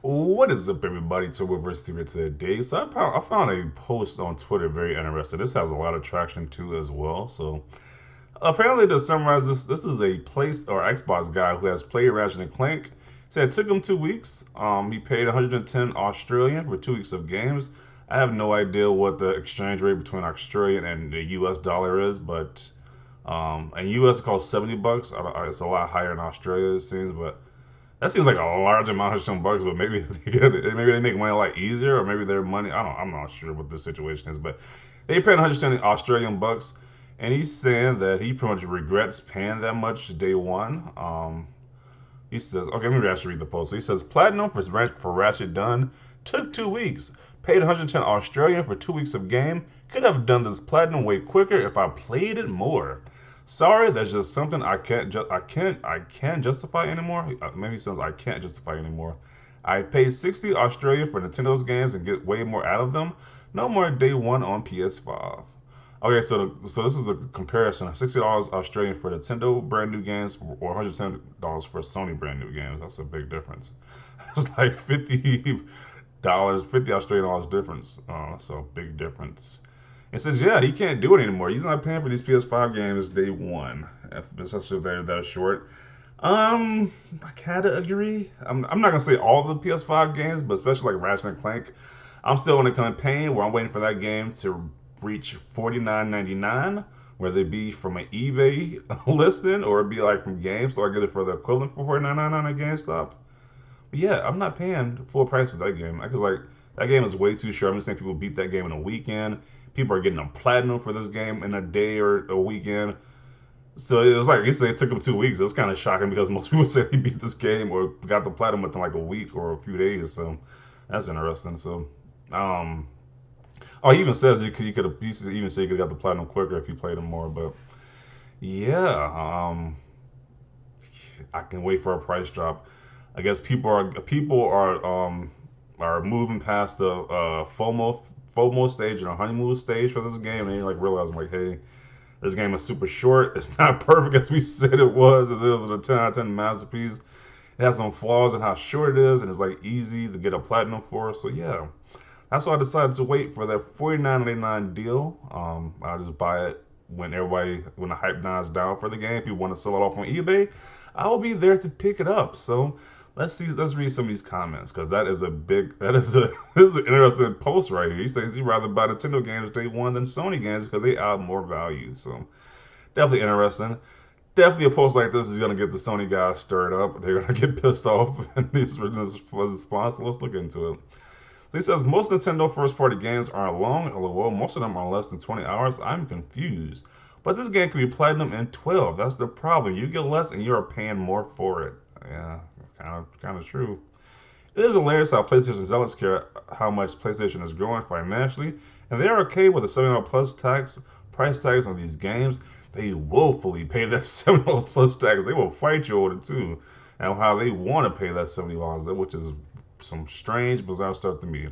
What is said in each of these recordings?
What is up, everybody? Turboverse here today. So I found a post on Twitter very interesting. This has a lot of traction too as well. So apparently, to summarize this is a place or Xbox guy who has played Ratchet and Clank. Said it took him 2 weeks. He paid 110 Australian for 2 weeks of games. I have no idea what the exchange rate between Australian and the U.S. dollar is, but in U.S. it costs $70. It's a lot higher in Australia it seems, but that seems like a large amount of some bucks, but maybe maybe they make money a lot easier, or maybe their money. I don't. I'm not sure what the situation is, but they paid 120 Australian bucks, and he's saying that he pretty much regrets paying that much day one. He says, okay, maybe I should read the post. So he says, platinum for Ratchet done took 2 weeks. Paid 110 Australian for 2 weeks of game. Could have done this platinum way quicker if I played it more. Sorry, that's just something I can't justify anymore. Maybe he says I can't justify anymore. I paid 60 Australian for Nintendo's games and get way more out of them. No more day one on PS5. Okay, so this is a comparison: $60 Australian for Nintendo brand new games, or $110 for Sony brand new games. That's a big difference. It's like $50, 50 Australian dollars difference. So big difference. It says, yeah, he can't do it anymore. He's not paying for these PS5 games day one, especially if they're that short. I kinda agree. I'm not gonna say all the PS5 games, but especially like Ratchet and Clank. I'm still in a campaign where I'm waiting for that game to reach $49.99, whether it be from an eBay listing or it be like from GameStop. I get it for the equivalent for $49.99 at GameStop. But yeah, I'm not paying full price for that game. I cause like that game is way too short. I'm just saying people beat that game in a weekend. People are getting a platinum for this game in a day or a weekend. So it was like you say it took them 2 weeks. It was kind of shocking because most people say they beat this game or got the platinum within like a week or a few days. So that's interesting. So um, oh, he even says you could have even say you could have got the platinum quicker if you played them more. But yeah, I can wait for a price drop. I guess people are moving past the FOMO stage and a honeymoon stage for this game, and they like realizing like, hey, this game is super short. It's not perfect as we said it was. It was a 10 out of 10 masterpiece. It has some flaws in how short it is, and it's like easy to get a platinum for. So yeah, that's why I decided to wait for that 49.99 deal. I'll just buy it when the hype dies down for the game. If you want to sell it off on eBay, I will be there to pick it up. So let's read some of these comments because this is an interesting post right here. He says he'd rather buy Nintendo games day one than Sony games because they add more value. So definitely interesting. Definitely a post like this is gonna get the Sony guys stirred up. They're gonna get pissed off and this was response. So let's look into it. So he says most Nintendo first-party games aren't long. LOL. Most of them are less than 20 hours. I'm confused. But this game can be platinum in 12. That's the problem. You get less and you're paying more for it. Yeah, kind of true. It is hilarious how PlayStation zealots care how much PlayStation is growing financially, and they are okay with the $7 plus tax price tags on these games. They woefully pay that $7 plus tax. They will fight you over it too, and how they want to pay that $70, which is some strange, bizarre stuff to me.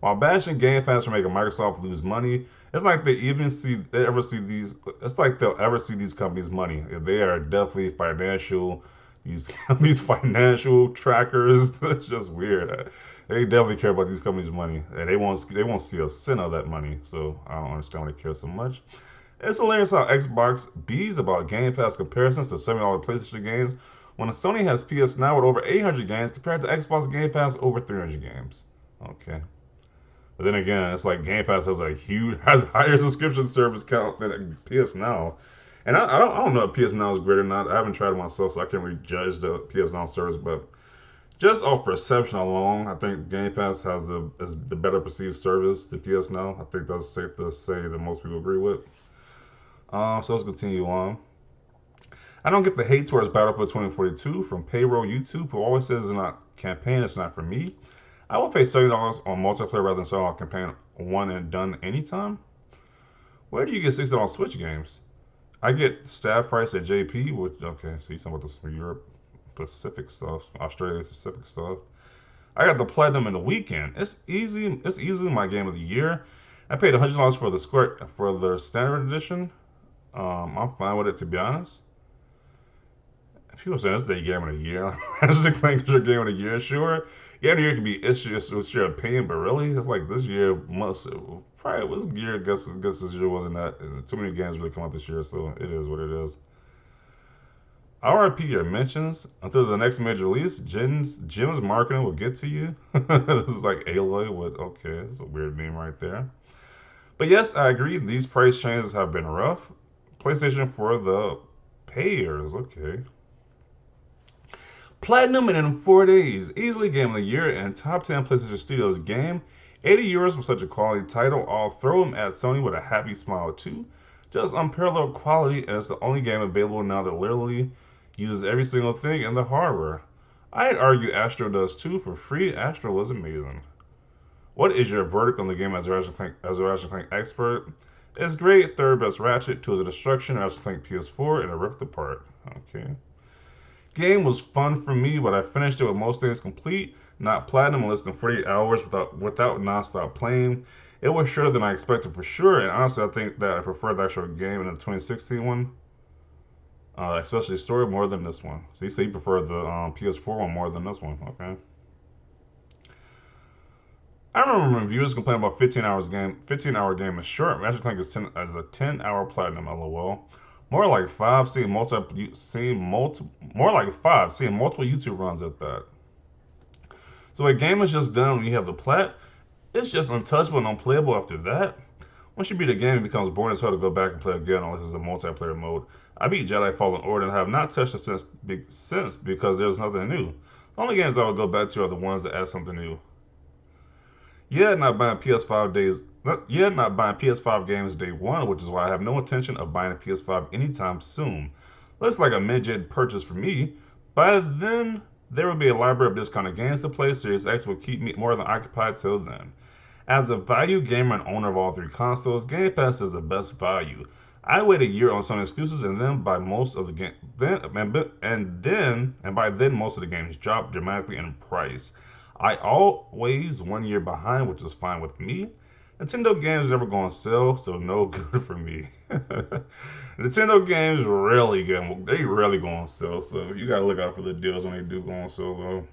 While bashing Game Pass for making Microsoft lose money, it's like they ever see these. It's like they'll ever see these companies' money. They are definitely financial. These financial trackers. That's just weird. They definitely care about these companies' money, and they won't see a cent of that money. So I don't understand why they care so much. It's hilarious how Xbox bees about Game Pass comparisons to $7 PlayStation games when Sony has PS Now with over 800 games compared to Xbox Game Pass over 300 games. Okay. But then again, it's like Game Pass has higher subscription service count than PS Now. And I don't know if PS Now is great or not. I haven't tried it myself, so I can't really judge the PS Now service. But just off perception alone, I think Game Pass is the better perceived service to PS Now. I think that's safe to say that most people agree with. So let's continue on. I don't get the hate towards Battlefield 2042 from payroll YouTube, who always says it's not campaign, it's not for me. I will pay $70 on multiplayer rather than sell on campaign one and done anytime. Where do you get $60 Switch games? I get staff price at JP, which okay, so you're talking about this Europe Pacific stuff, Australia Pacific stuff. I got the platinum in the weekend. It's easy. It's easily my game of the year. I paid $100 for the standard edition. I'm fine with it to be honest. People saying this is the game of the year. Ratchet and Clank is your game of the year, sure. Game of the year can be it's your opinion, but really, it's like this year must probably this year. Guess this year wasn't that too many games really come out this year, so it is what it is. RIP your mentions until the next major release. Jim's marketing will get to you. This is like Aloy with okay, it's a weird name right there. But yes, I agree. These price changes have been rough. PlayStation for the payers. Okay. Platinum in 4 days. Easily game of the year and top 10 PlayStation Studios game. €80 for such a quality title. I'll throw them at Sony with a happy smile too. Just unparalleled quality, and it's the only game available now that literally uses every single thing in the hardware. I'd argue Astro does too for free. Astro was amazing. What is your verdict on the game as a Ratchet Clank expert? It's great. Third best Ratchet, Tools of Destruction, Ratchet Clank PS4, and a ripped apart. Okay. Game was fun for me, but I finished it with most things complete, not platinum in less than 48 hours without nonstop playing. It was shorter than I expected for sure, and honestly, I think that I prefer the actual game in the 2016 one, especially story more than this one. So you say you prefer the PS4 one more than this one, okay? I remember reviewers complaining about 15-hour game is short. Ratchet Clank is 10 as a 10-hour platinum. LOL. More like five. More like five. Seeing multiple YouTube runs at that. So a game is just done when you have the plat. It's just untouchable and unplayable after that. Once you beat a game, it becomes boring as hell to go back and play again unless it's a multiplayer mode. I beat Jedi Fallen Order and have not touched it since because there's nothing new. The only games I would go back to are the ones that add something new. Not buying PS5 games day one, which is why I have no intention of buying a PS5 anytime soon. Looks like a mid-jet purchase for me. By then, there will be a library of discounted games to play. Series X will keep me more than occupied till then. As a value gamer and owner of all three consoles, Game Pass is the best value. I wait a year on some exclusives and then buy most of the game. And by then most of the games drop dramatically in price. I always 1 year behind, which is fine with me. Nintendo games never go on sale, so no good for me. Nintendo games really good. They rarely go on sale, so you gotta look out for the deals when they do go on sale, though.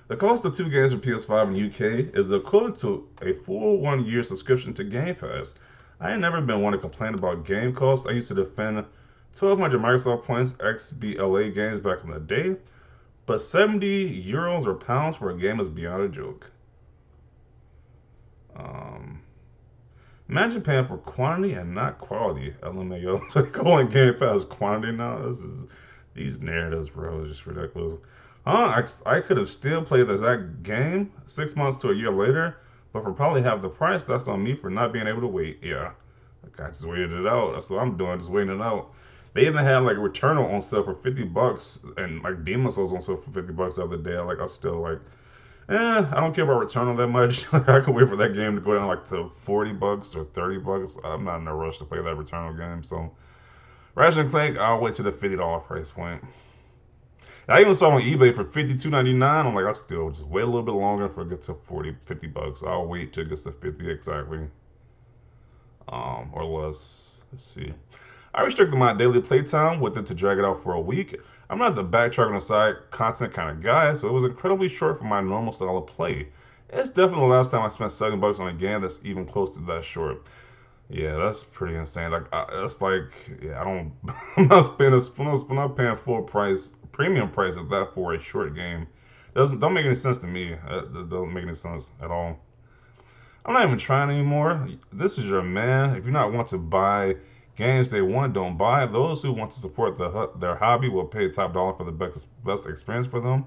The cost of two games for PS5 in the UK is the equivalent to a full 1 year subscription to Game Pass. I ain't never been one to complain about game costs. I used to defend 1,200 Microsoft points XBLA games back in the day, but €70 or pounds for a game is beyond a joke. Um, Imagine paying for quantity and not quality. LMAO. So calling Game Pass quantity now. These narratives, bro, is just ridiculous. I could have still played the exact game 6 months to a year later, but for probably half the price, that's on me for not being able to wait. Yeah, I just waited it out. That's what I'm doing, just waiting it out. They even had like Returnal on sale for $50, and like Demon Souls on sale for $50 the other day. Like I still like, I don't care about Returnal that much. I could wait for that game to go down like to $40 or $30. I'm not in a rush to play that Returnal game. So Ratchet and Clank, I'll wait to the $50 price point. I even saw on eBay for $52.99. I'm like, I still just wait a little bit longer for it gets to 40, $50. I'll wait till it gets to 50 exactly, or less. Let's see. I restricted my daily playtime with it to drag it out for a week. I'm not the backtrack on the side content kind of guy, so it was incredibly short for my normal style of play. It's definitely the last time I spent $7 on a game that's even close to that short. Yeah, that's pretty insane. Like, that's like, yeah, I don't, I'm not paying full price, premium price of that for a short game. Don't make any sense to me. It doesn't make any sense at all. I'm not even trying anymore. This is your man. If you not want to buy games they want, don't buy. Those who want to support their hobby will pay top dollar for the best experience for them.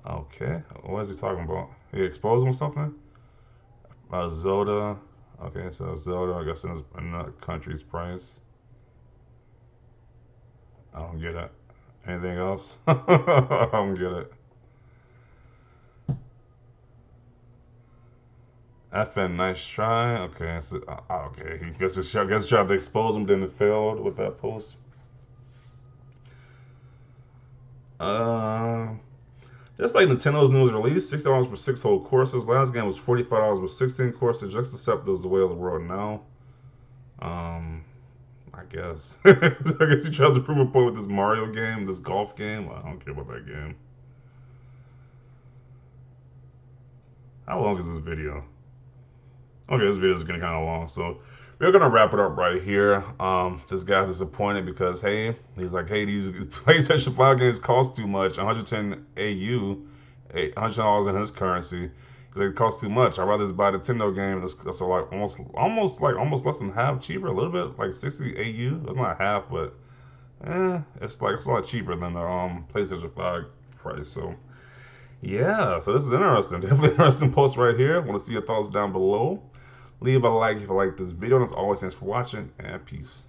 Okay, what is he talking about? He exposed him or something? Zelda. Okay, so Zelda, I guess in the country's price. I don't get it. Anything else? I don't get it. FN, nice try. Okay, so, okay. He guess tried to expose him, then it failed with that post. Uh, just like Nintendo's newest release, $60 for 6 whole courses. Last game was $45 with 16 courses. Just accept those the way of the world now. Um, I guess. So I guess he tries to prove a point with this Mario game, this golf game. I don't care about that game. How long is this video? Okay, this video is getting kind of long, so we're gonna wrap it up right here. This guy's disappointed because hey, he's like, hey, these PlayStation 5 games cost too much, 110 AU, $100 in his currency. He's like, it costs too much. I'd rather just buy the Nintendo game. That's like almost less than half cheaper, a little bit, like 60 AU. It's not half, but it's a lot cheaper than the PlayStation 5 price. So yeah, so this is interesting. Definitely interesting post right here. Want to see your thoughts down below. Leave a like if you like this video. And as always, thanks for watching and peace.